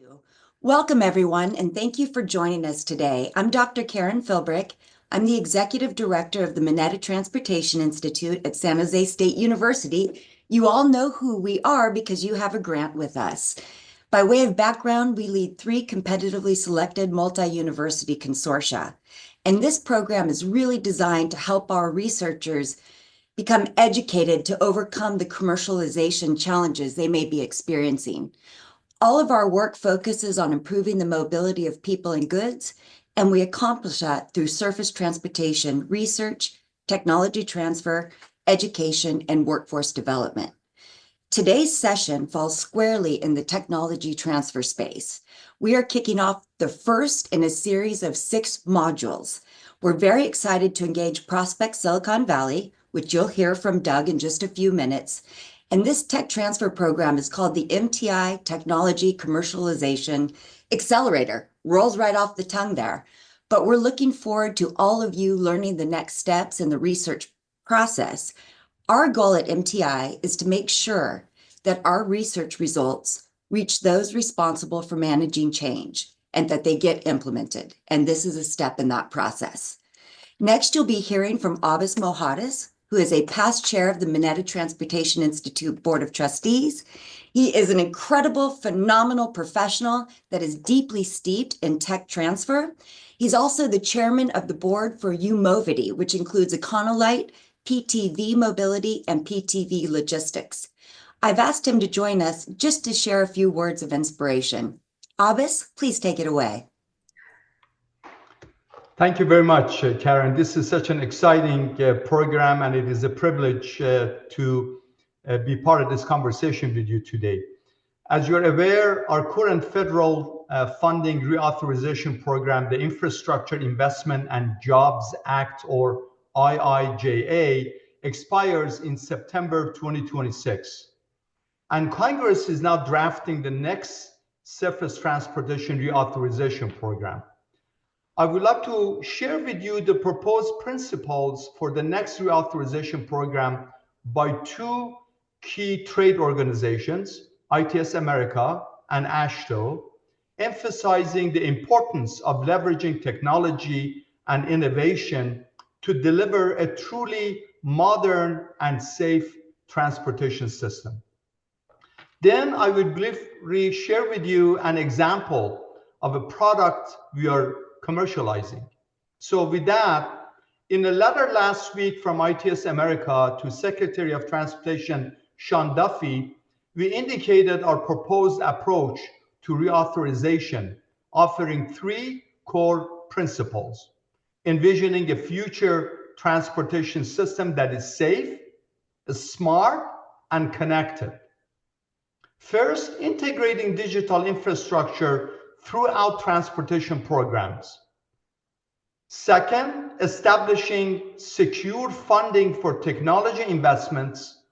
you. Welcome, everyone, and thank you for joining us today. I'm Dr. Karen Philbrick. I'm the Executive Director of the Mineta Transportation Institute at San Jose State University. You all know who we are because you have a grant with us. By way of background, we lead 3 competitively selected multi-university consortia. And this program is really designed to help our researchers become educated to overcome the commercialization challenges they may be experiencing. All of our work focuses on improving the mobility of people and goods, and we accomplish that through surface transportation research, technology transfer, education, and workforce development. Today's session falls squarely in the technology transfer space. We are kicking off the first in a series of 6 modules. We're very excited to engage Prospect Silicon Valley, which you'll hear from Doug in just a few minutes. And this tech transfer program is called the MTI Technology Commercialization Accelerator. Rolls right off the tongue there. But we're looking forward to all of you learning the next steps in the research process. Our goal at MTI is to make sure that our research results reach those responsible for managing change and that they get implemented. And this is a step in that process. Next, you'll be hearing from Abbas Mohaddes, who is a past chair of the Mineta Transportation Institute Board of Trustees. He is an incredible, phenomenal professional that is deeply steeped in tech transfer. He's also the chairman of the board for Umovity, which includes Econolite, PTV Mobility, and PTV Logistics. I've asked him to join us just to share a few words of inspiration. Abbas, please take it away. Thank you very much, Karen. This is such an exciting program, and it is a privilege to be part of this conversation with you today. As you're aware, our current federal funding reauthorization program, the Infrastructure Investment and Jobs Act, or IIJA, expires in September 2026. And Congress is now drafting the next surface transportation reauthorization program. I would like to share with you the proposed principles for the next reauthorization program by 2 key trade organizations, ITS America and AASHTO, emphasizing the importance of leveraging technology and innovation to deliver a truly modern and safe transportation system. Then I would briefly share with you an example of a product we are commercializing. So with that, in a letter last week from ITS America to Secretary of Transportation Sean Duffy, we indicated our proposed approach to reauthorization, offering 3 core principles: envisioning a future transportation system that is safe, smart, and connected. First, integrating digital infrastructure throughout transportation programs. Second, establishing secure funding for technology investments.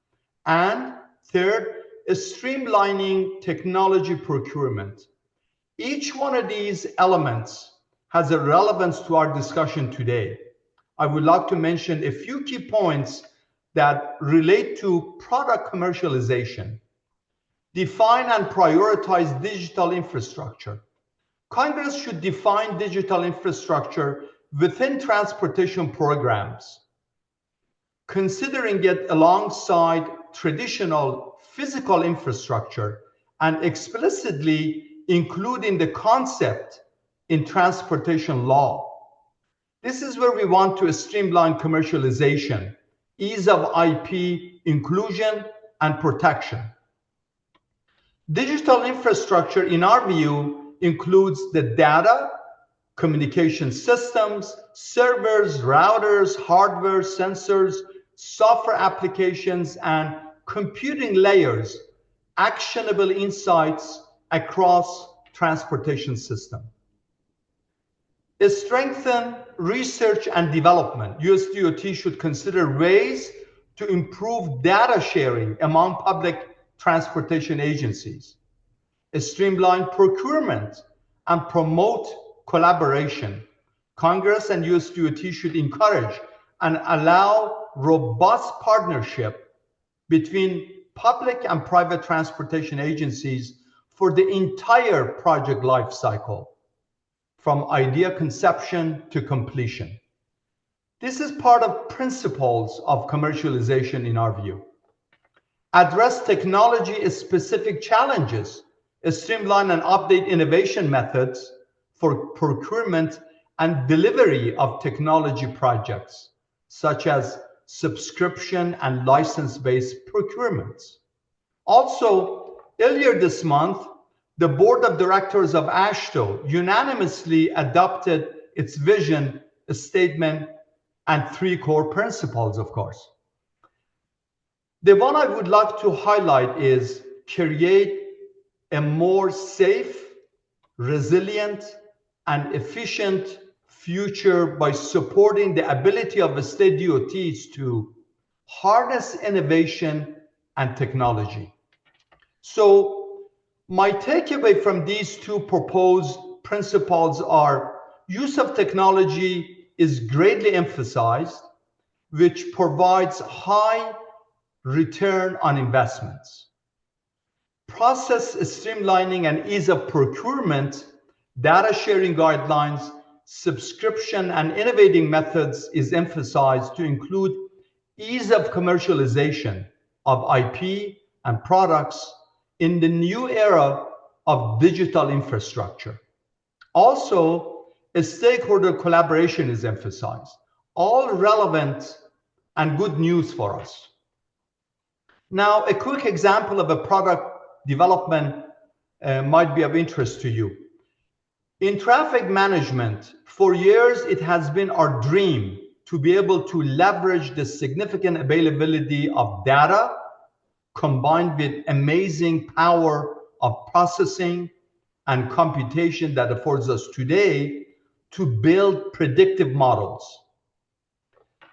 And third, streamlining technology procurement. Each one of these elements has a relevance to our discussion today. I would like to mention a few key points that relate to product commercialization. Define and prioritize digital infrastructure. Congress should define digital infrastructure within transportation programs, considering it alongside traditional physical infrastructure and explicitly including the concept in transportation law. This is where we want to streamline commercialization, ease of IP inclusion and protection. Digital infrastructure, in our view, includes the data, communication systems, servers, routers, hardware, sensors, software applications, and computing layers, actionable insights across transportation system. Strengthen research and development. USDOT should consider ways to improve data sharing among public transportation agencies. Streamline procurement and promote collaboration. Congress and USDOT should encourage and allow robust partnership between public and private transportation agencies for the entire project life cycle, from idea conception to completion. This is part of principles of commercialization in our view. Address technology-specific challenges, streamline and update innovation methods for procurement and delivery of technology projects, such as subscription and license-based procurements. Also, earlier this month, the board of directors of AASHTO unanimously adopted its vision statement and 3 core principles, of course. The one I would like to highlight is create a more safe, resilient, and efficient future by supporting the ability of the state DOTs to harness innovation and technology. So my takeaway from these 2 proposed principles are: use of technology is greatly emphasized, which provides high return on investments. Process streamlining and ease of procurement, data sharing guidelines, subscription and innovating methods is emphasized to include ease of commercialization of IP and products in the new era of digital infrastructure. Also, a stakeholder collaboration is emphasized. All relevant and good news for us. Now, a quick example of a product development might be of interest to you. In traffic management, for years, it has been our dream to be able to leverage the significant availability of data combined with amazing power of processing and computation that affords us today to build predictive models.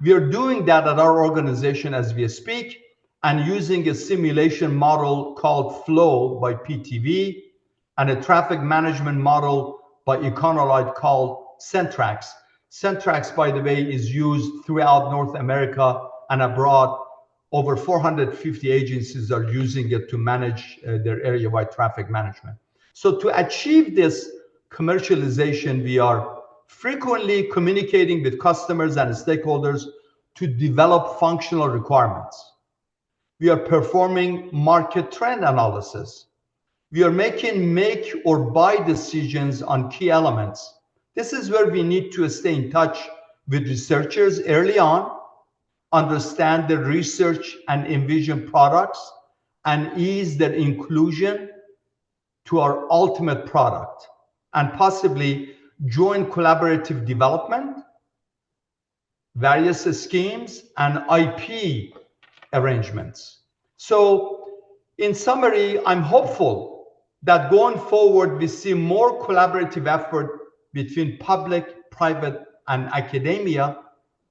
We are doing that at our organization as we speak, and using a simulation model called Flow by PTV and a traffic management model by Econolite called Centrax. Centrax, by the way, is used throughout North America and abroad. Over 450 agencies are using it to manage their area-wide traffic management. So to achieve this commercialization, we are frequently communicating with customers and stakeholders to develop functional requirements. We are performing market trend analysis. We are making make or buy decisions on key elements. This is where we need to stay in touch with researchers early on, understand the research and envision products, and ease their inclusion to our ultimate product, and possibly join collaborative development, various schemes, and IP arrangements. So in summary, I'm hopeful that going forward, we see more collaborative effort between public, private, and academia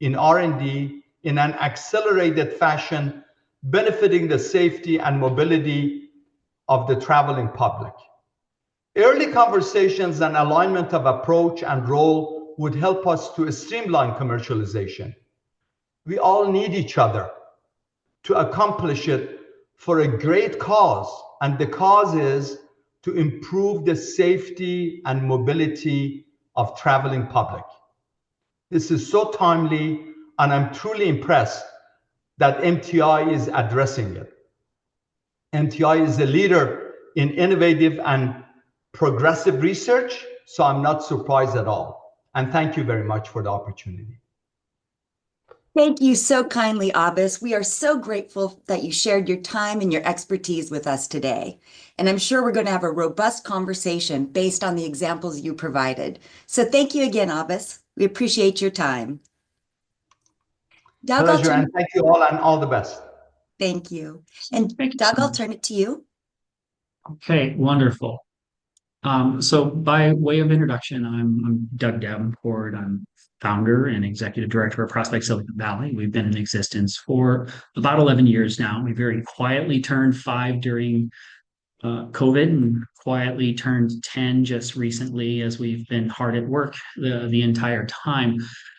in R&D in an accelerated fashion, benefiting the safety and mobility of the traveling public. Early conversations and alignment of approach and role would help us to streamline commercialization. We all need each other to accomplish it for a great cause, and the cause is to improve the safety and mobility of traveling public. This is so timely, and I'm truly impressed that MTI is addressing it. MTI is a leader in innovative and progressive research, so I'm not surprised at all. And thank you very much for the opportunity. Thank you so kindly, Abbas. We are so grateful that you shared your time and your expertise with us today. And I'm sure we're going to have a robust conversation based on the examples you provided. So thank you again, Abbas. We appreciate your time. Doug, Pleasure, and thank you all, and all the best. Thank you. And Doug, I'll turn it to you. Okay, wonderful. So by way of introduction, I'm Doug Davenport. I'm founder and executive director of Prospect Silicon Valley. We've been in existence for about 11 years now. We very quietly turned 5 during COVID and quietly turned 10 just recently, as we've been hard at work the entire time.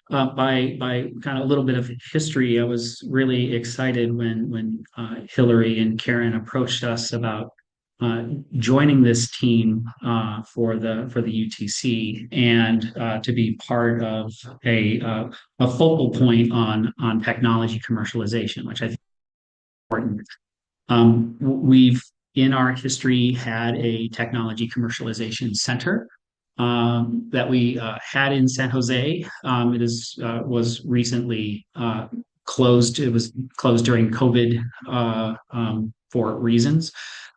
By kind of a little bit of history, I was really excited when Hillary and Karen approached us about joining this team for the UTC and to be part of a focal point on technology commercialization, which I think is important. We've in our history had a technology commercialization center that we had in San Jose. Was recently closed. It was closed during COVID for reasons.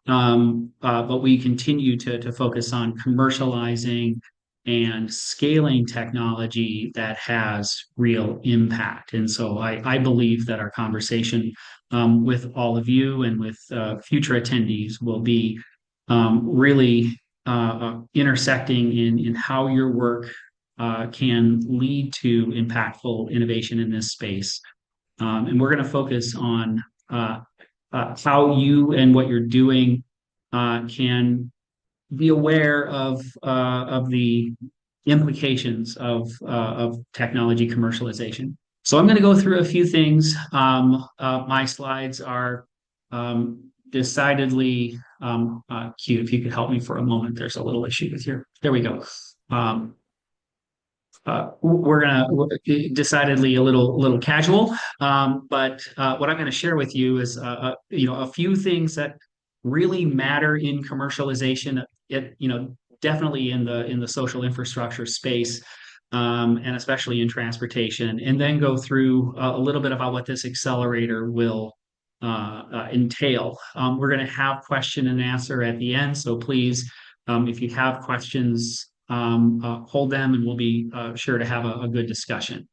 But we continue to focus on commercializing and scaling technology that has real impact. And so I believe that our conversation with all of you and with future attendees will be really intersecting in how your work can lead to impactful innovation in this space. And we're going to focus on how you and what you're doing can be aware of the implications of technology commercialization. So I'm going to go through a few things. My slides are decidedly cute. If you could help me for a moment, there's a little issue with here. There we go. We're gonna decidedly a little casual, but what I'm going to share with you is a few things that really matter in commercialization. Definitely in the social infrastructure space, and especially in transportation, and then go through a little bit about what this accelerator will entail. We're going to have question and answer at the end, so please, if you have questions, hold them, and we'll be sure to have a good discussion.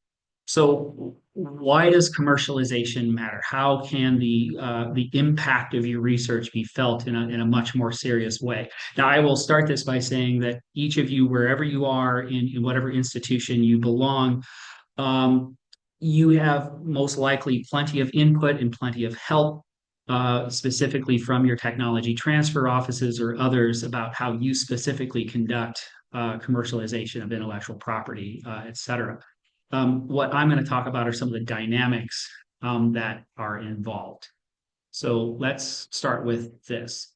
So why does commercialization matter? How can the impact of your research be felt in a much more serious way? Now, I will start this by saying that each of you, wherever you are in whatever institution you belong, you have most likely plenty of input and plenty of help, specifically from your technology transfer offices or others, about how you specifically conduct commercialization of intellectual property, et cetera. What I'm going to talk about are some of the dynamics that are involved. So let's start with this.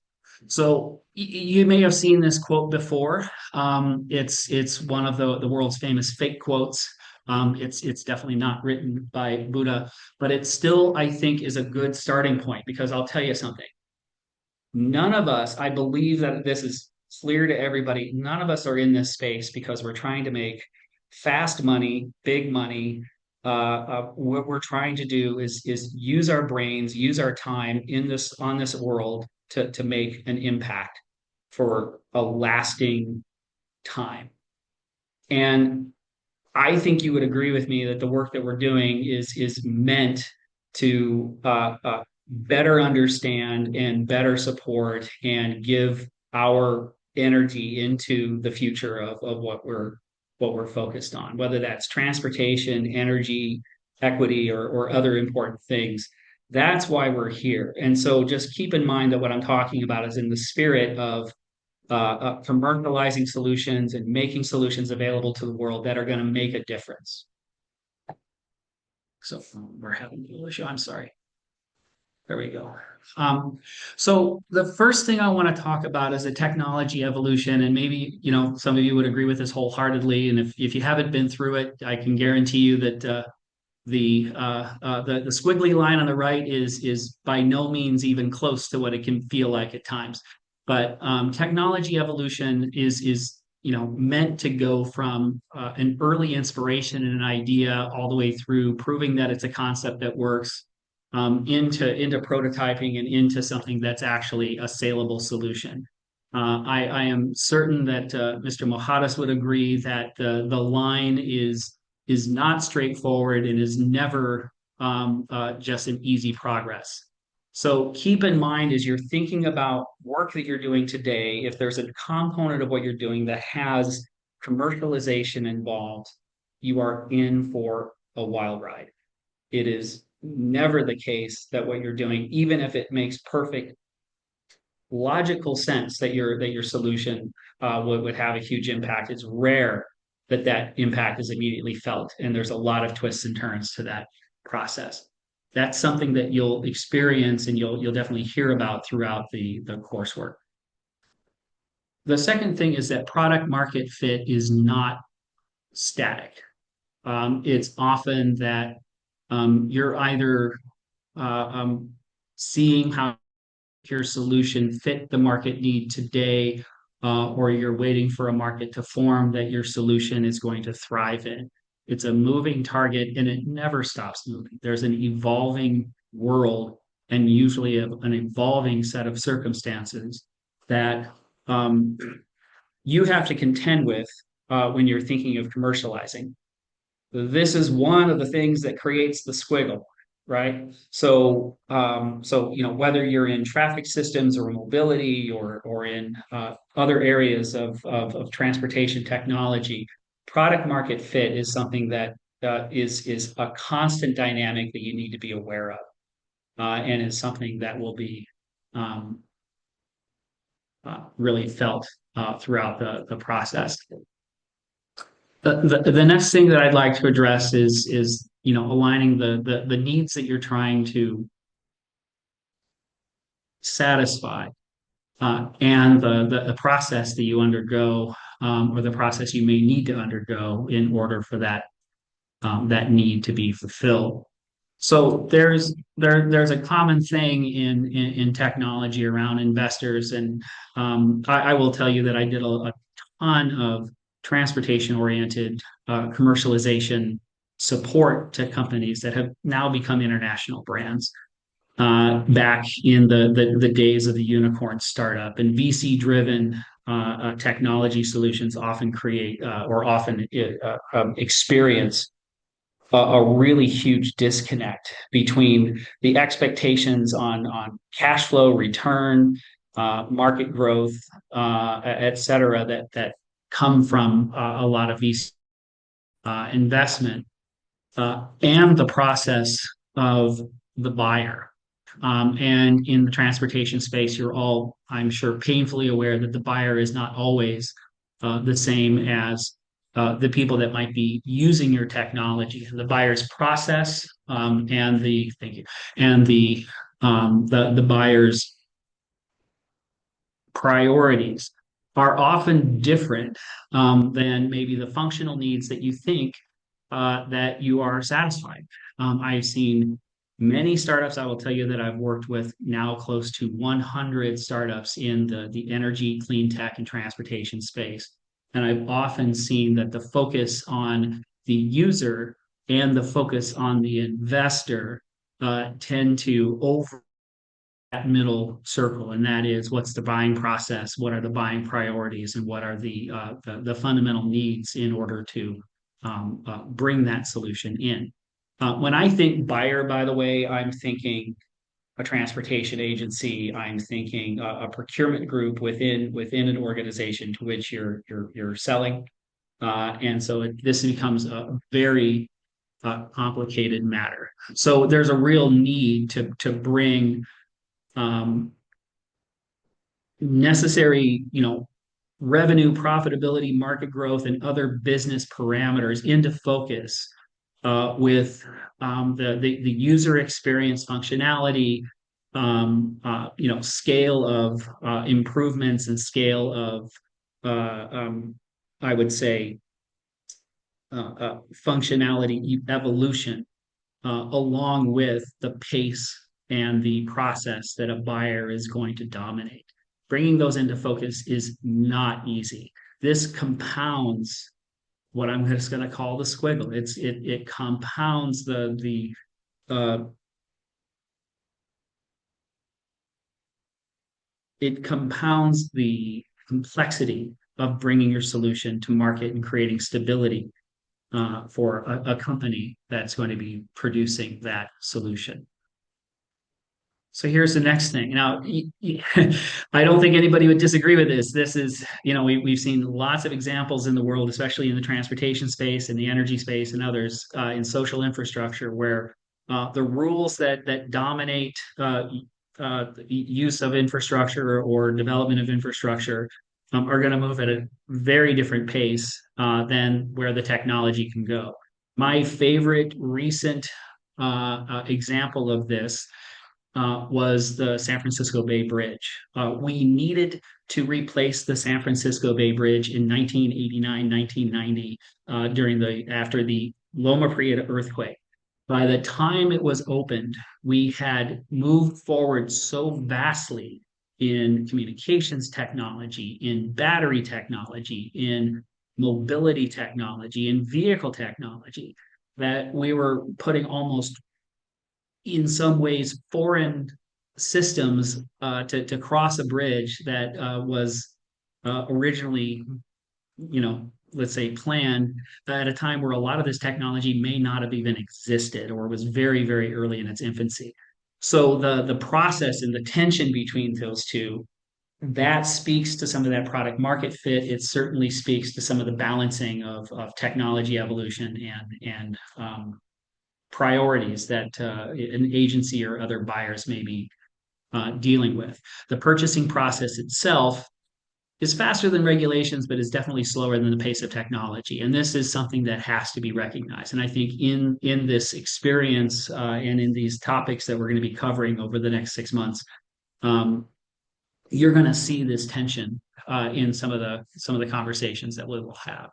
So you may have seen this quote before. It's one of the world's famous fake quotes. It's definitely not written by Buddha, but it still, I think, is a good starting point, because I'll tell you something. None of us, I believe that this is clear to everybody, none of us are in this space because we're trying to make fast money, big money. What we're trying to do is use our brains, use our time on this world to make an impact for a lasting time. And I think you would agree with me that the work that we're doing is meant to better understand and better support and give our energy into the future of what we're focused on, whether that's transportation, energy, equity, or other important things. That's why we're here. And so just keep in mind that what I'm talking about is in the spirit of commercializing solutions and making solutions available to the world that are going to make a difference. So we're having a little issue. I'm sorry. There we go. So the first thing I want to talk about is the technology evolution, and maybe some of you would agree with this wholeheartedly. And if you haven't been through it, I can guarantee you that the squiggly line on the right is by no means even close to what it can feel like at times. But technology evolution is meant to go from an early inspiration and an idea all the way through proving that it's a concept that works, into prototyping and into something that's actually a saleable solution. I am certain that Mr. Mohaddes would agree that the line is not straightforward and is never just an easy progress. So keep in mind, as you're thinking about work that you're doing today, if there's a component of what you're doing that has commercialization involved, you are in for a wild ride. It is never the case that what you're doing, even if it makes perfect logical sense that your solution would have a huge impact, it's rare that impact is immediately felt. And there's a lot of twists and turns to that process. That's something that you'll experience and you'll definitely hear about throughout the coursework. The second thing is that product market fit is not static. It's often that you're either seeing how your solution fit the market need today, or you're waiting for a market to form that your solution is going to thrive in. It's a moving target and it never stops moving. There's an evolving world and usually an evolving set of circumstances that you have to contend with when you're thinking of commercializing. This is one of the things that creates the squiggle, right? So, whether you're in traffic systems or mobility or in other areas of transportation technology, product market fit is something that is a constant dynamic that you need to be aware of, and is something that will be um, really felt throughout the process. The next thing that I'd like to address is aligning the needs that you're trying to satisfy, and the process that you undergo, or the process you may need to undergo in order for that need to be fulfilled. So there's a common thing in technology around investors, and I will tell you that I did a ton of transportation oriented commercialization support to companies that have now become international brands. Back in the days of the unicorn startup and VC driven technology solutions often create or often experience a really huge disconnect between the expectations on cash flow, return, market growth, et cetera, that come from a lot of VC investment, and the process of the buyer. And in the transportation space, you're all, I'm sure, painfully aware that the buyer is not always the same as the people that might be using your technology. The buyer's process, and the thank you, and the buyer's priorities are often different than maybe the functional needs that you think that you are satisfying. I've seen many startups. I will tell you that I've worked with now close to 100 startups in the energy, clean tech, and transportation space. And I've often seen that the focus on the user and the focus on the investor tend to over that middle circle, and that is what's the buying process, what are the buying priorities, and what are the fundamental needs in order to bring that solution in. When I think buyer, by the way, I'm thinking a transportation agency. I'm thinking a procurement group within an organization to which you're selling, and so this becomes a very complicated matter. So there's a real need to bring necessary, revenue, profitability, market growth, and other business parameters into focus with the user experience functionality, scale of improvements and scale of, I would say, functionality evolution, along with the pace and the process that a buyer is going to dominate. Bringing those into focus is not easy. This compounds what I'm just going to call the squiggle. It compounds it compounds the complexity of bringing your solution to market and creating stability for a company that's going to be producing that solution. So here's the next thing. Now, I don't think anybody would disagree with this. This is, we've seen lots of examples in the world, especially in the transportation space and the energy space and others, in social infrastructure, where the rules that dominate use of infrastructure or development of infrastructure are going to move at a very different pace than where the technology can go. My favorite recent example of this was the San Francisco Bay Bridge. We needed to replace the San Francisco Bay Bridge in 1989, 1990, after the Loma Prieta earthquake. By the time it was opened, we had moved forward so vastly in communications technology, in battery technology, in mobility technology, in vehicle technology, that we were putting almost, in some ways, foreign systems to cross a bridge that was originally, let's say, planned at a time where a lot of this technology may not have even existed or was very, very early in its infancy. So the process and the tension between those two, that speaks to some of that product market fit. It certainly speaks to some of the balancing of technology evolution and priorities that an agency or other buyers may be dealing with. The purchasing process itself is faster than regulations, but is definitely slower than the pace of technology. And this is something that has to be recognized. And I think in this experience and in these topics that we're going to be covering over the next 6 months, you're going to see this tension in some of the conversations that we will have.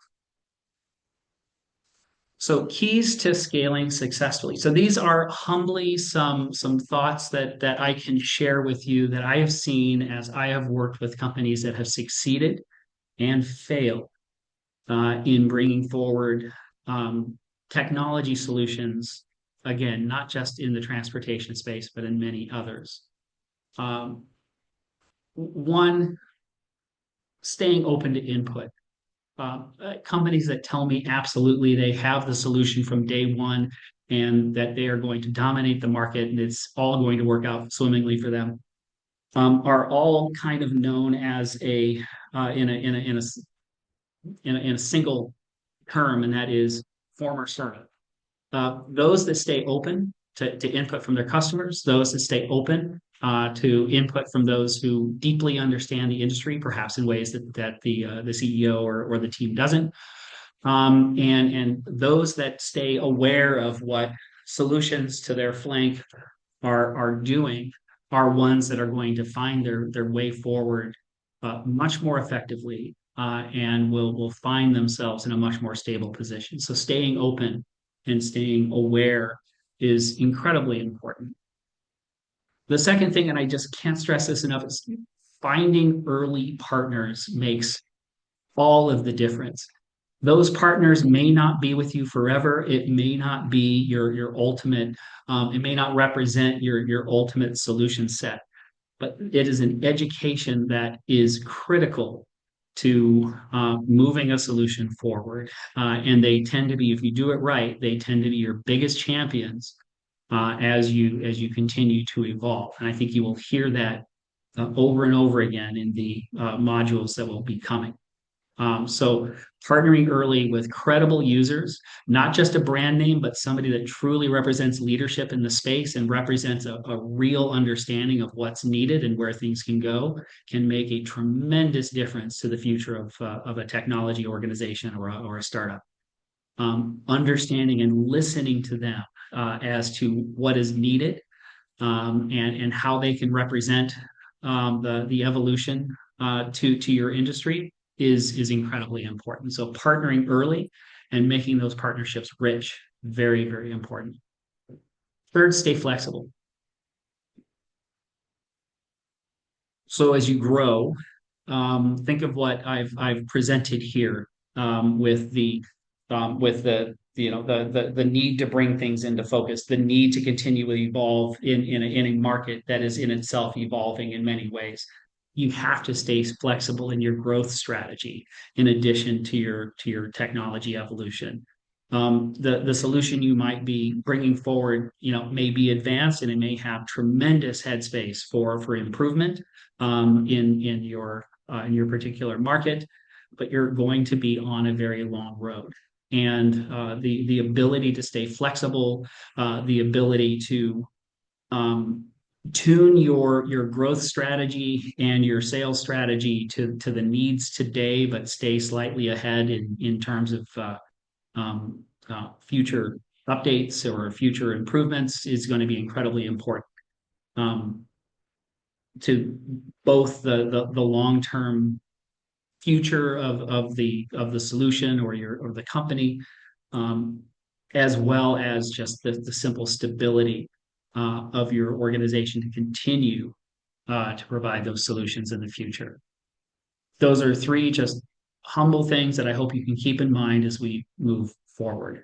So keys to scaling successfully. So these are humbly some thoughts that I can share with you that I have seen as I have worked with companies that have succeeded and failed in bringing forward technology solutions, again, not just in the transportation space, but in many others. One, staying open to input. Companies that tell me absolutely they have the solution from day one and that they are going to dominate the market and it's all going to work out swimmingly for them, are all kind of known as in a single term, and that is former servant. Those that stay open to input from their customers, those that stay open to input from those who deeply understand the industry, perhaps in ways that the CEO or the team doesn't, and those that stay aware of what solutions to their flank are doing, are ones that are going to find their way forward much more effectively and will find themselves in a much more stable position. So staying open and staying aware is incredibly important. The second thing, and I just can't stress this enough, is finding early partners makes all of the difference. Those partners may not be with you forever. It may not be your ultimate, it may not represent your ultimate solution set, but it is an education that is critical to moving a solution forward. And they tend to be, if you do it right, they tend to be your biggest champions as you continue to evolve. And I think you will hear that over and over again in the modules that will be coming. So partnering early with credible users, not just a brand name, but somebody that truly represents leadership in the space and represents a real understanding of what's needed and where things can go, can make a tremendous difference to the future of a technology organization or a startup. Understanding and listening to them as to what is needed and how they can represent the evolution to your industry is incredibly important. So partnering early and making those partnerships rich, very, very important. Third, stay flexible. So as you grow, think of what I've presented here with the need to bring things into focus, the need to continually evolve in a market that is in itself evolving in many ways. You have to stay flexible in your growth strategy in addition to your technology evolution. The solution you might be bringing forward, may be advanced and it may have tremendous headspace for improvement in your particular market, but you're going to be on a very long road. And the ability to stay flexible, the ability to tune your growth strategy and your sales strategy to the needs today, but stay slightly ahead in terms of future updates or future improvements is going to be incredibly important. um, to both the long-term future of the solution or the company, um, as well as just the simple stability of your organization to continue to provide those solutions in the future. Those are three just humble things that I hope you can keep in mind as we move forward.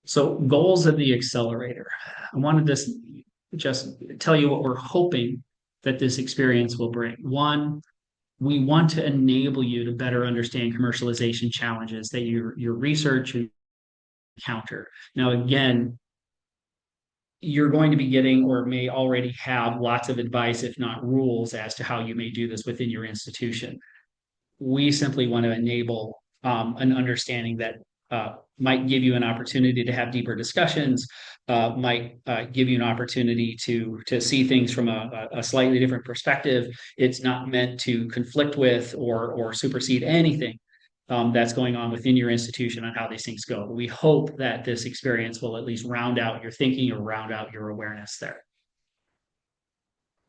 So, goals of the accelerator. I wanted to just tell you what we're hoping that this experience will bring. One, we want to enable you to better understand commercialization challenges that your research encounter. Now, again, you're going to be getting or may already have lots of advice, if not rules, as to how you may do this within your institution. We simply want to enable an understanding that might give you an opportunity to have deeper discussions, might give you an opportunity to see things from a slightly different perspective. It's not meant to conflict with or supersede anything that's going on within your institution on how these things go. But we hope that this experience will at least round out your thinking or round out your awareness there.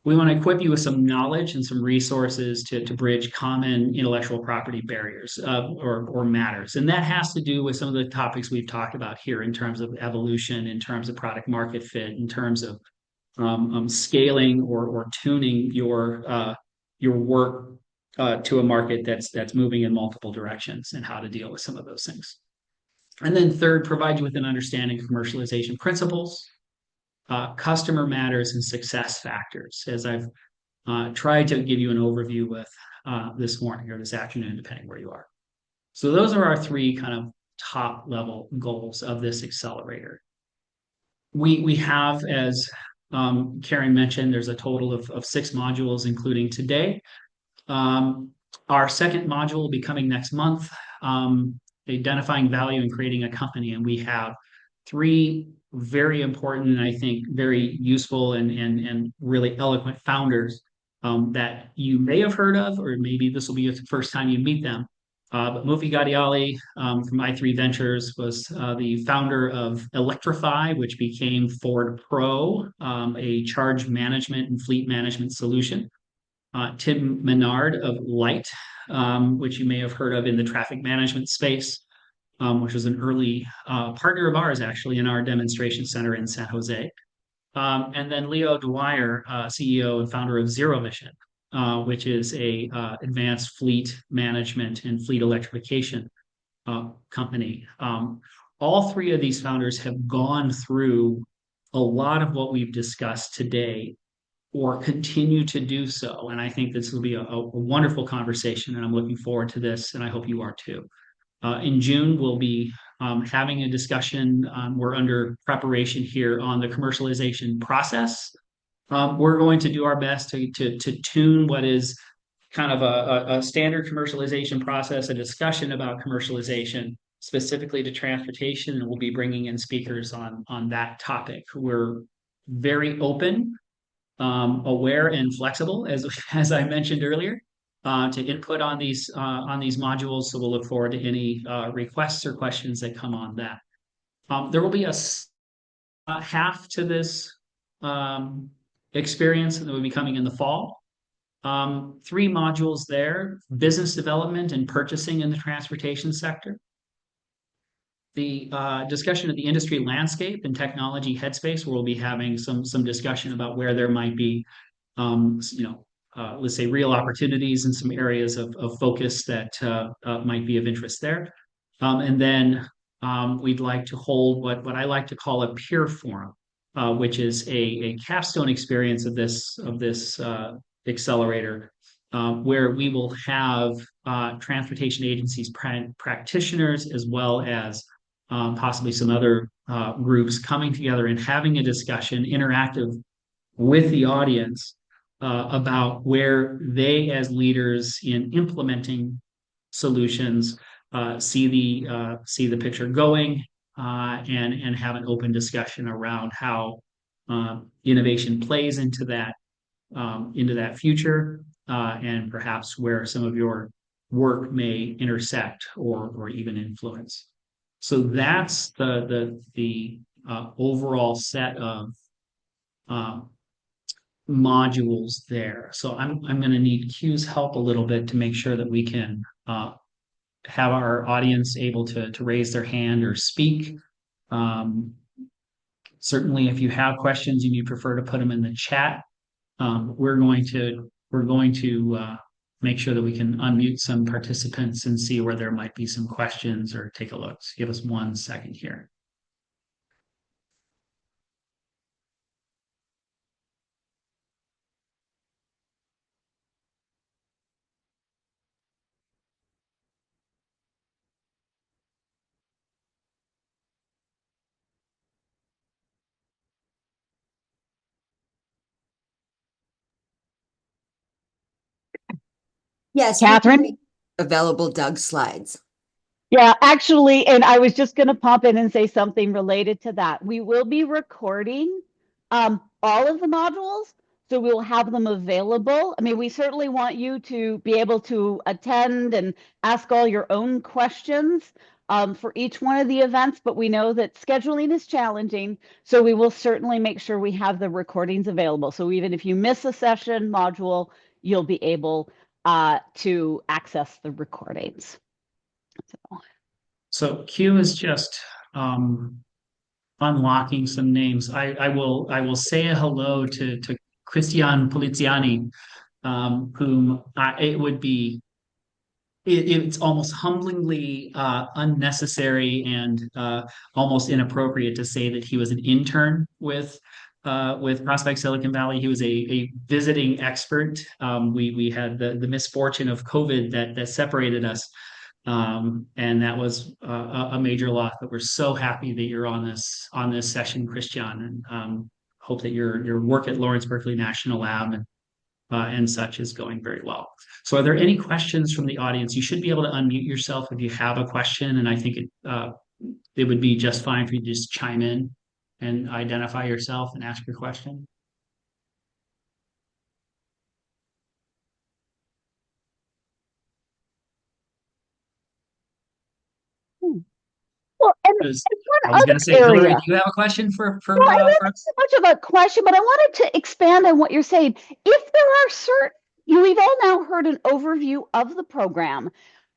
We want to equip you with some knowledge and some resources to bridge common intellectual property barriers or matters. And that has to do with some of the topics we've talked about here in terms of evolution, in terms of product market fit, in terms of scaling or tuning your work to a market that's moving in multiple directions and how to deal with some of those things. And then third, provide you with an understanding of commercialization principles, customer matters, and success factors, as I've tried to give you an overview with this morning or this afternoon, depending where you are. So those are our three kind of top level goals of this accelerator. We have, as Karen mentioned, there's a total of 6 modules, including today. Our second module will be coming next month, identifying value and creating a company. And we have 3 very important and I think very useful and really eloquent founders that you may have heard of, or maybe this will be the first time you meet them. But Mufi Gadiali from i3 Ventures was the founder of Electrify, which became Ford Pro, a charge management and fleet management solution. Tim Menard of Light, which you may have heard of in the traffic management space, which was an early partner of ours, actually, in our demonstration center in San Jose. And then Leo Dwyer, CEO and founder of Zero Mission, which is a advanced fleet management and fleet electrification company. All 3 of these founders have gone through a lot of what we've discussed today or continue to do so. And I think this will be a wonderful conversation, and I'm looking forward to this, and I hope you are too. In June, we'll be having a discussion. We're under preparation here on the commercialization process. We're going to do our best to tune what is kind of a standard commercialization process, a discussion about commercialization specifically to transportation, and we'll be bringing in speakers on that topic. We're very open, aware, and flexible, as I mentioned earlier, to input on these modules. So we'll look forward to any requests or questions that come on that. There will be a half to this experience that will be coming in the fall. 3 modules there: business development and purchasing in the transportation sector, the discussion of the industry landscape and technology headspace, where we'll be having some discussion about where there might be, let's say, real opportunities in some areas of focus that might be of interest there. And then we'd like to hold what I like to call a peer forum, which is a capstone experience of this accelerator, where we will have transportation agencies practitioners, as well as possibly some other groups coming together and having a discussion, interactive, with the audience about where they, as leaders in implementing solutions, see the picture going, and have an open discussion around how innovation plays into that future, and perhaps where some of your work may intersect or even influence. So that's the overall set of modules there. So I'm going to need Q's help a little bit to make sure that we can have our audience able to raise their hand or speak. Certainly, if you have questions and you prefer to put them in the chat, we're going to make sure that we can unmute some participants and see where there might be some questions or take a look. So give us 1 second here. Yes, we can Catherine? make available Doug slides. Yeah, actually, and I was just going to pop in and say something related to that. We will be recording all of the modules, so we will have them available. I mean, we certainly want you to be able to attend and ask all your own questions for each one of the events, but we know that scheduling is challenging, so we will certainly make sure we have the recordings available. So even if you miss a session module, you'll be able to access the recordings. So Q is just unlocking some names. I will say a hello to Christian Poliziani, whom it would be it's almost humblingly unnecessary and almost inappropriate to say that he was an intern with Prospect Silicon Valley. He was a visiting expert. We had the misfortune of COVID that separated us. And that was a major loss, but we're so happy that you're on this session, Christian, and hope that your work at Lawrence Berkeley National Lab and such is going very well. So are there any questions from the audience? You should be able to unmute yourself if you have a question, and I think it would be just fine for you to just chime in and identify yourself and ask your question. Well, and I one was other going to say, Hillary, area. do you have a question for No, I don't us? think so much of a question, but I wanted to expand on what you're saying. If there are certain, we've all now heard an overview of the program.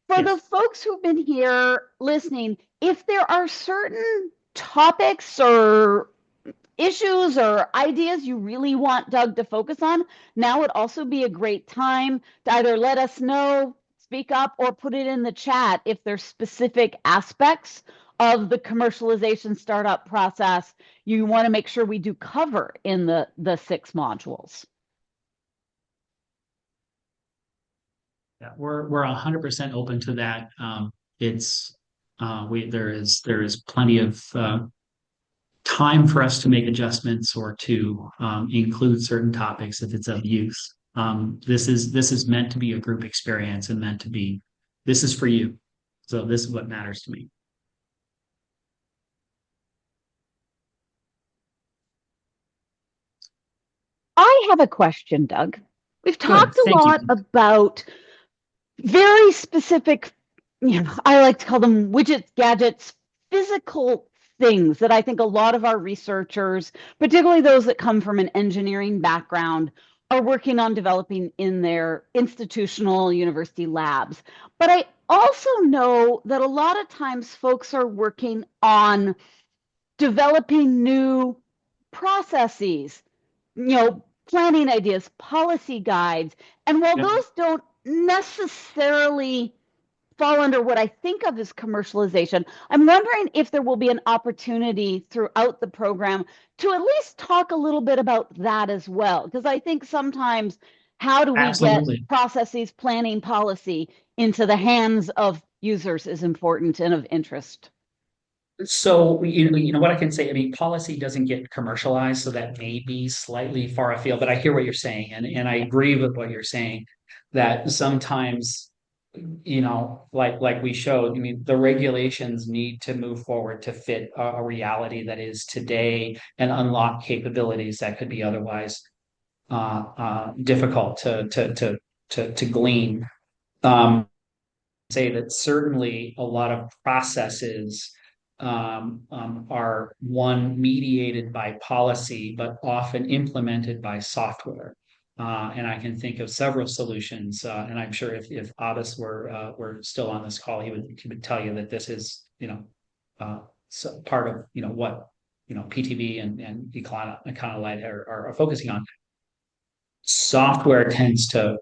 For the Yes. folks who've been here listening, if there are certain topics or issues or ideas you really want Doug to focus on, now would also be a great time to either let us know, speak up, or put it in the chat if there's specific aspects of the commercialization startup process you want to make sure we do cover in the 6 modules. Yeah, we're 100% open to that. There is plenty of time for us to make adjustments or to include certain topics if it's of use. This is meant to be a group experience and meant to be. This is for you. So this is what matters to me. I have a question, Doug. We've talked a Thank lot you. about very specific, I like to call them widgets, gadgets, physical things that I think a lot of our researchers, particularly those that come from an engineering background, are working on developing in their institutional university labs. But I also know that a lot of times folks are working on developing new processes, planning ideas, policy guides. And while those don't necessarily fall under what I think of as commercialization, I'm wondering if there will be an opportunity throughout the program to at least talk a little bit about that as well. Because I think sometimes how do we get processes, planning, policy into the hands of users is important and of interest. So, what I can say, I mean, policy doesn't get commercialized, so that may be slightly far afield, but I hear what you're saying, and I agree with what you're saying, that sometimes, like we showed, I mean, the regulations need to move forward to fit a reality that is today and unlock capabilities that could be otherwise difficult to glean. Say that certainly a lot of processes are one mediated by policy, but often implemented by software. And I can think of several solutions, and I'm sure if Abbas were still on this call, he would tell you that this is part of what PTV and Econolite are focusing on. Software tends to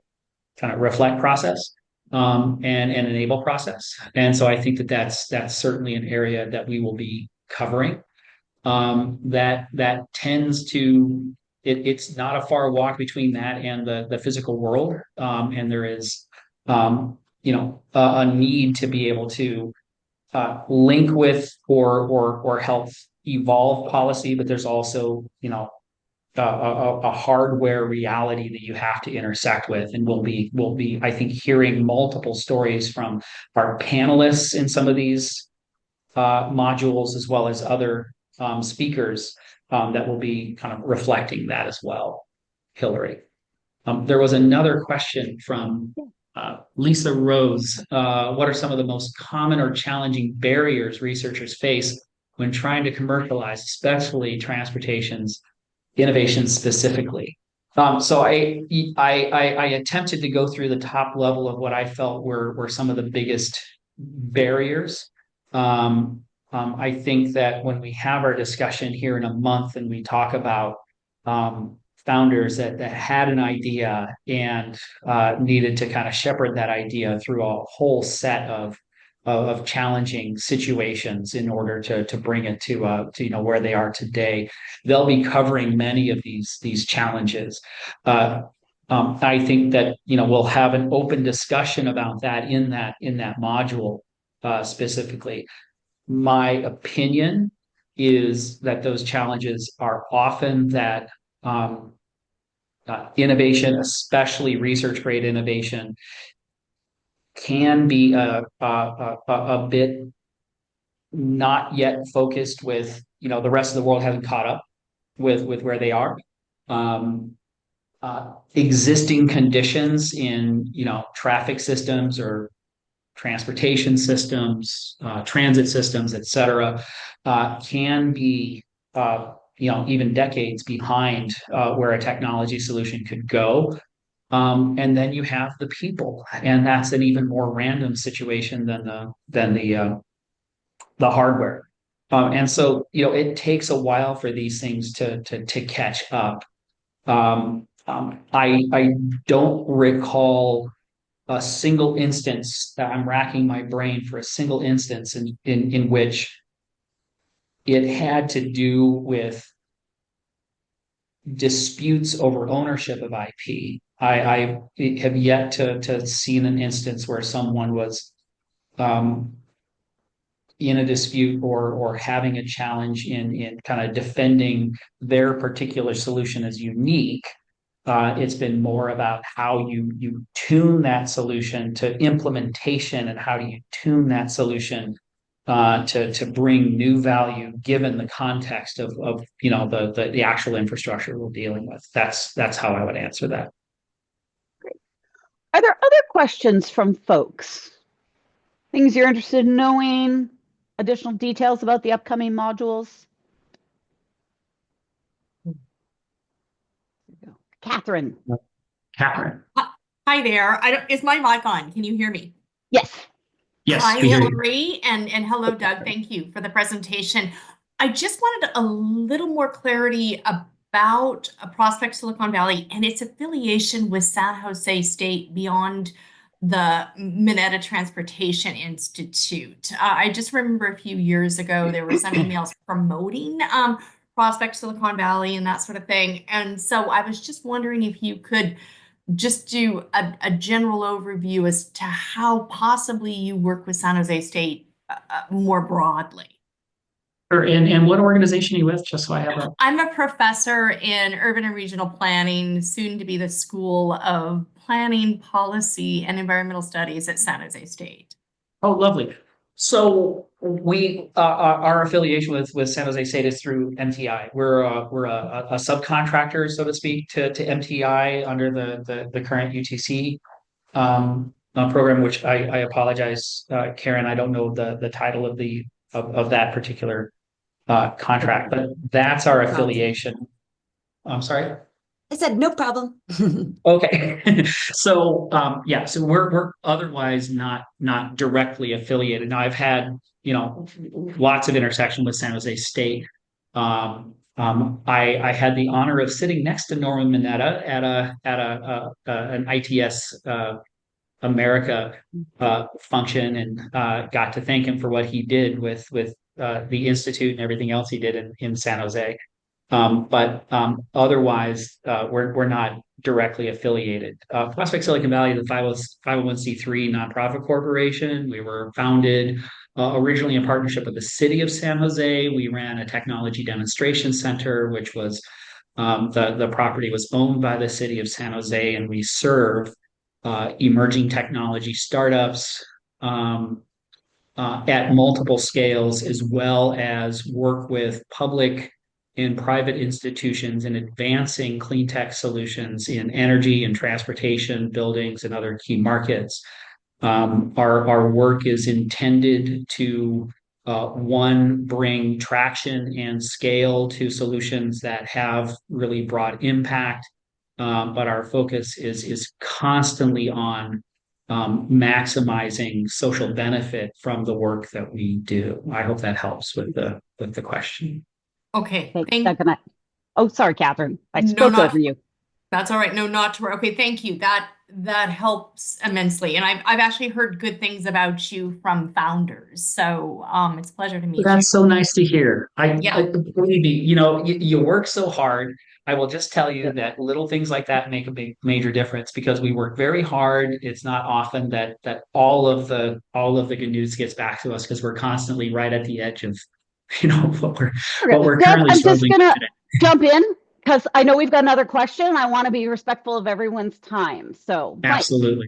kind of reflect process and enable process, and so I think that's certainly an area that we will be covering. That tends to it's not a far walk between that and the physical world, and there is a need to be able to link with or help evolve policy, but there's also a hardware reality that you have to intersect with, and we'll be I think hearing multiple stories from our panelists in some of these modules, as well as other speakers that will be kind of reflecting that as well. Hillary, there was another question from Lisa Rose. What are some of the most common or challenging barriers researchers face when trying to commercialize, especially transportation's innovation specifically? So I attempted to go through the top level of what I felt were some of the biggest barriers. I think that when we have our discussion here in a month and we talk about founders that had an idea and needed to kind of shepherd that idea through a whole set of challenging situations in order to bring it to where they are today, they'll be covering many of these challenges. I think that we'll have an open discussion about that in that module specifically. My opinion is that those challenges are often that innovation, especially research-grade innovation, can be a bit not yet focused with the rest of the world hasn't caught up with where they are. Existing conditions in traffic systems or transportation systems, transit systems, et cetera, can be even decades behind where a technology solution could go. And then you have the people, and that's an even more random situation than the hardware. And so it takes a while for these things to catch up. I don't recall a single instance that I'm racking my brain for a single instance in which it had to do with disputes over ownership of IP. I have yet to see an instance where someone was in a dispute or having a challenge in kind of defending their particular solution as unique. It's been more about how you tune that solution to implementation, and how do you tune that solution to bring new value given the context of the actual infrastructure we're dealing with. That's how I would answer that. Great. Are there other questions from folks? Things you're interested in knowing? Additional details about the upcoming modules? Catherine. Catherine. Hi there. Is my mic on? Can you hear me? Yes. Yes. Hi, Hillary, and hello, Doug. Thank you for the presentation. I just wanted a little more clarity about Prospect Silicon Valley and its affiliation with San Jose State beyond the Mineta Transportation Institute. I just remember a few years ago there were some emails promoting Prospect Silicon Valley and that sort of thing. And so I was just wondering if you could just do a general overview as to how possibly you work with San Jose State more broadly. Sure. And what organization are you with, just so I have a... I'm a professor in urban and regional planning, soon to be the School of Planning, Policy, and Environmental Studies at San Jose State. Oh, lovely. So we our affiliation with San Jose State is through MTI. We're a subcontractor, so to speak, to MTI under the current UTC program, which I apologize, Karen, I don't know the title of the of that particular contract. But that's our affiliation. I'm sorry. I said, no problem. Okay. So yeah, so we're otherwise not directly affiliated. Now I've had, lots of intersection with San Jose State. I had the honor of sitting next to Norman Mineta at an ITS America function, and got to thank him for what he did with the institute and everything else he did in San Jose. But otherwise, we're not directly affiliated. Prospect Silicon Valley is a 501c3 nonprofit corporation. We were founded originally in partnership with the city of San Jose. We ran a technology demonstration center, which was the property was owned by the city of San Jose, and we serve emerging technology startups at multiple scales, as well as work with public and private institutions in advancing clean tech solutions in energy and transportation, buildings, and other key markets. Our work is intended to bring traction and scale to solutions that have really broad impact, but our focus is constantly on maximizing social benefit from the work that we do. I hope that helps with the question. Okay. Oh, sorry, Catherine. I No, spoke over you. That's all right. No, not to worry. Okay, thank you. That helps immensely. And I've actually heard good things about you from founders. So it's a pleasure to meet you. That's so nice to hear. Yeah. Believe me, you work so hard. I will just tell you that little things like that make a big major difference, because we work very hard. It's not often that all of the good news gets back to us, because we're constantly right at the edge of what we're currently I'm struggling just gonna today. jump in, because I know we've got another question. I want to be respectful of everyone's time. So Absolutely.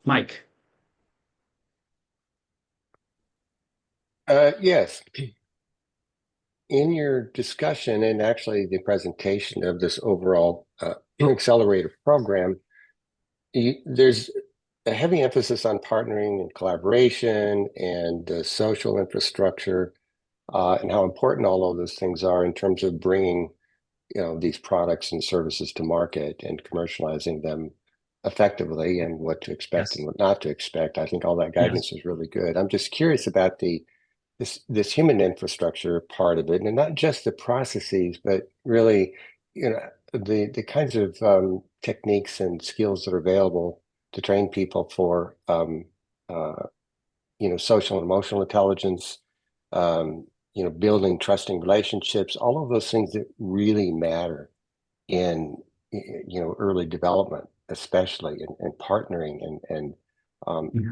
Mike. Yes. In your discussion, and actually the presentation of this overall Accelerator program, there's a heavy emphasis on partnering and collaboration and social infrastructure, and how important all of those things are in terms of bringing these products and services to market and commercializing them effectively, and what to expect and what not to expect. I think all that guidance is really good. I'm just curious about this human infrastructure part of it, and not just the processes, but really the kinds of techniques and skills that are available to train people for social and emotional intelligence, building trusting relationships, all of those things that really matter in early development, especially, and partnering, and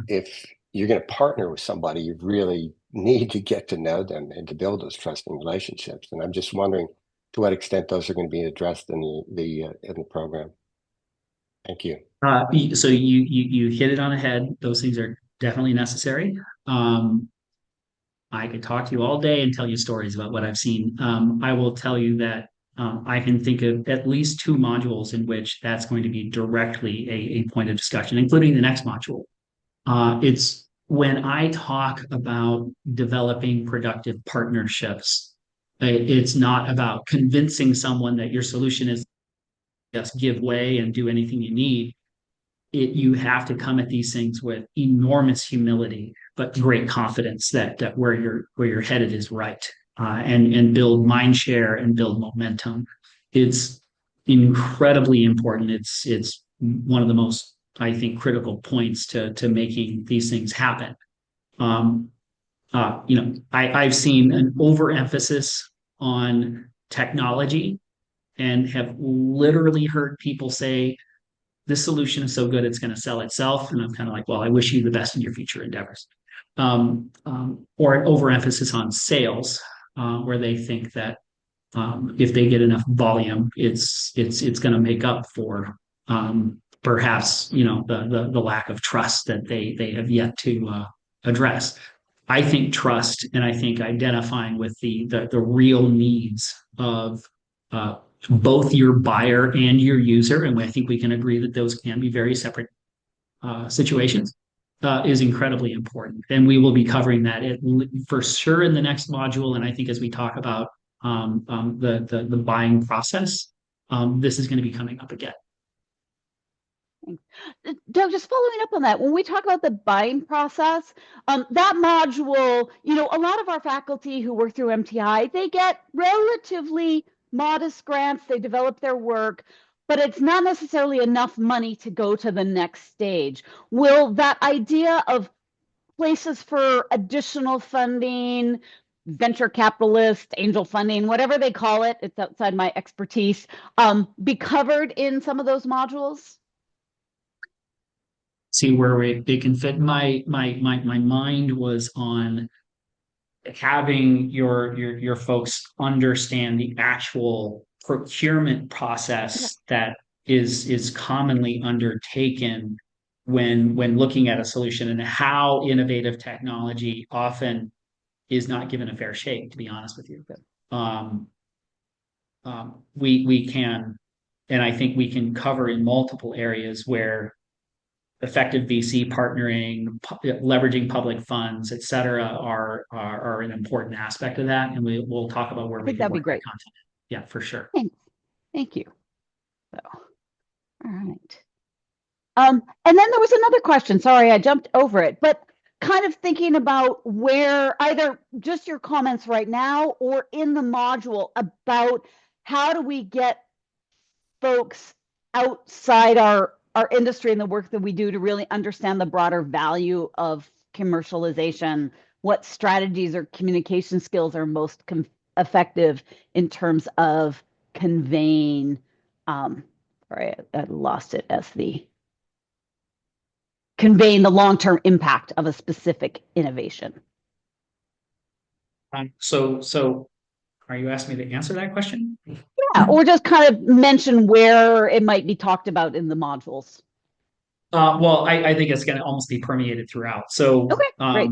if you're going to partner with somebody, you really need to get to know them and to build those trusting relationships. And I'm just wondering to what extent those are going to be addressed in the program. Thank you. So you hit it on the head. Those things are definitely necessary. I could talk to you all day and tell you stories about what I've seen. I will tell you that I can think of at least 2 modules in which that's going to be directly a point of discussion, including the next module. It's when I talk about developing productive partnerships, it's not about convincing someone that your solution is just give way and do anything you need. You have to come at these things with enormous humility, but great confidence that where you're headed is right, and build mind share and build momentum. It's incredibly important. It's one of the most, I think, critical points to making these things happen. I've seen an overemphasis on technology, and have literally heard people say, this solution is so good it's going to sell itself. And I'm kind of like, well, I wish you the best in your future endeavors. Or an overemphasis on sales, where they think that if they get enough volume, it's going to make up for perhaps the lack of trust that they have yet to address. I think trust, and I think identifying with the real needs of both your buyer and your user, and I think we can agree that those can be very separate situations, is incredibly important. And we will be covering that for sure in the next module. And I think as we talk about the buying process, this is going to be coming up again. Doug, just following up on that, when we talk about the buying process, that module, a lot of our faculty who work through MTI, they get relatively modest grants, they develop their work, but it's not necessarily enough money to go to the next stage. Will that idea of places for additional funding, venture capitalist, angel funding, whatever they call it, it's outside my expertise, be covered in some of those modules? See where they can fit. My mind was on having your folks understand the actual procurement process that is commonly undertaken when looking at a solution, and how innovative technology often is not given a fair shake, to be honest with you. We can, and I think we can cover in multiple areas where effective VC partnering, leveraging public funds, et cetera, are an important aspect of that. And we'll talk about where we can that'd be work great. that content. Yeah, for sure. Thank you. So, all right. And then there was another question. Sorry, I jumped over it, but kind of thinking about where either just your comments right now or in the module about how do we get folks outside our industry and the work that we do to really understand the broader value of commercialization, what strategies or communication skills are most effective in terms of conveying, sorry, I lost it as conveying the long-term impact of a specific innovation. So are you asking me to answer that question? Yeah, or just kind of mention where it might be talked about in the modules. Well, I think it's going to almost be permeated throughout. So, okay, great.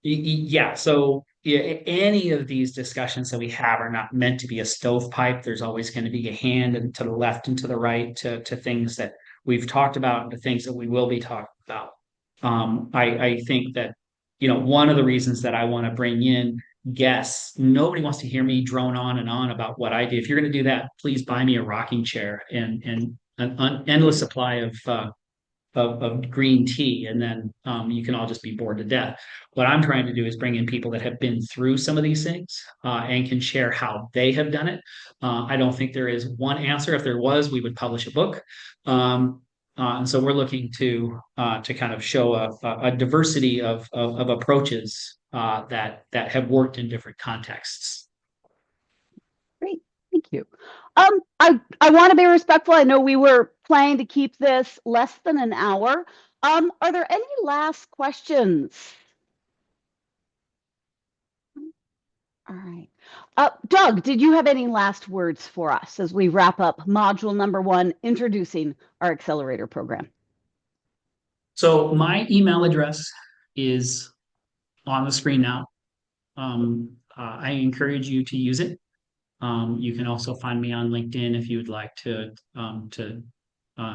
Yeah. So any of these discussions that we have are not meant to be a stovepipe. There's always going to be a hand and to the left and to the right to things that we've talked about and to things that we will be talking about. I think that, one of the reasons that I want to bring in guests, nobody wants to hear me drone on and on about what I do. If you're going to do that, please buy me a rocking chair and an endless supply of green tea, and then you can all just be bored to death. What I'm trying to do is bring in people that have been through some of these things and can share how they have done it. I don't think there is one answer. If there was, we would publish a book. And so we're looking to kind of show a diversity of approaches that have worked in different contexts. Great, thank you. I want to be respectful. I know we were planning to keep this less than an hour. Are there any last questions? All right. Doug, did you have any last words for us as we wrap up module number 1, introducing our Accelerator program? So my email address is on the screen now. I encourage you to use it. You can also find me on LinkedIn if you would like to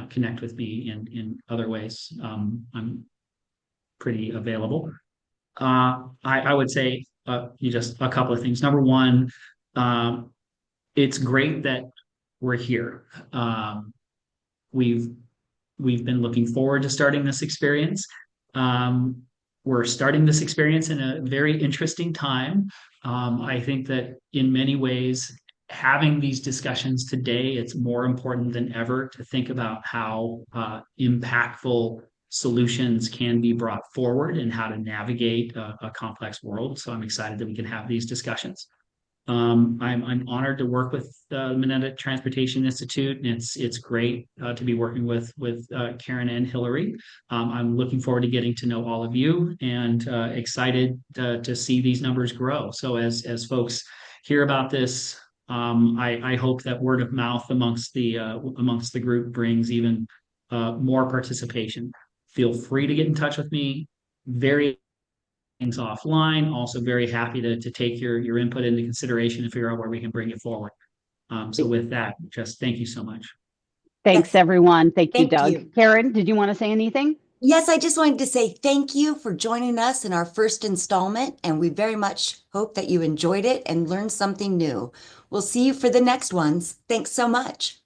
connect with me in other ways. I'm pretty available. I would say just a couple of things. Number one, it's great that we're here. We've been looking forward to starting this experience. We're starting this experience in a very interesting time. I think that in many ways, having these discussions today, it's more important than ever to think about how impactful solutions can be brought forward and how to navigate a complex world. So I'm excited that we can have these discussions. I'm honored to work with the Minetta Transportation Institute, and it's great to be working with Karen and Hillary. I'm looking forward to getting to know all of you, and excited to see these numbers grow. So as folks hear about this, I hope that word of mouth amongst the group brings even more participation. Feel free to get in touch with me. Very things offline. Also very happy to take your input into consideration and figure out where we can bring it forward. So with that, just thank you so much. Thanks, Yes. everyone. Thank you, Thank Doug. you. Karen, did you want to say anything? Yes, I just wanted to say thank you for joining us in our first installment, and we very much hope that you enjoyed it and learned something new. We'll see you for the next ones. Thanks so much.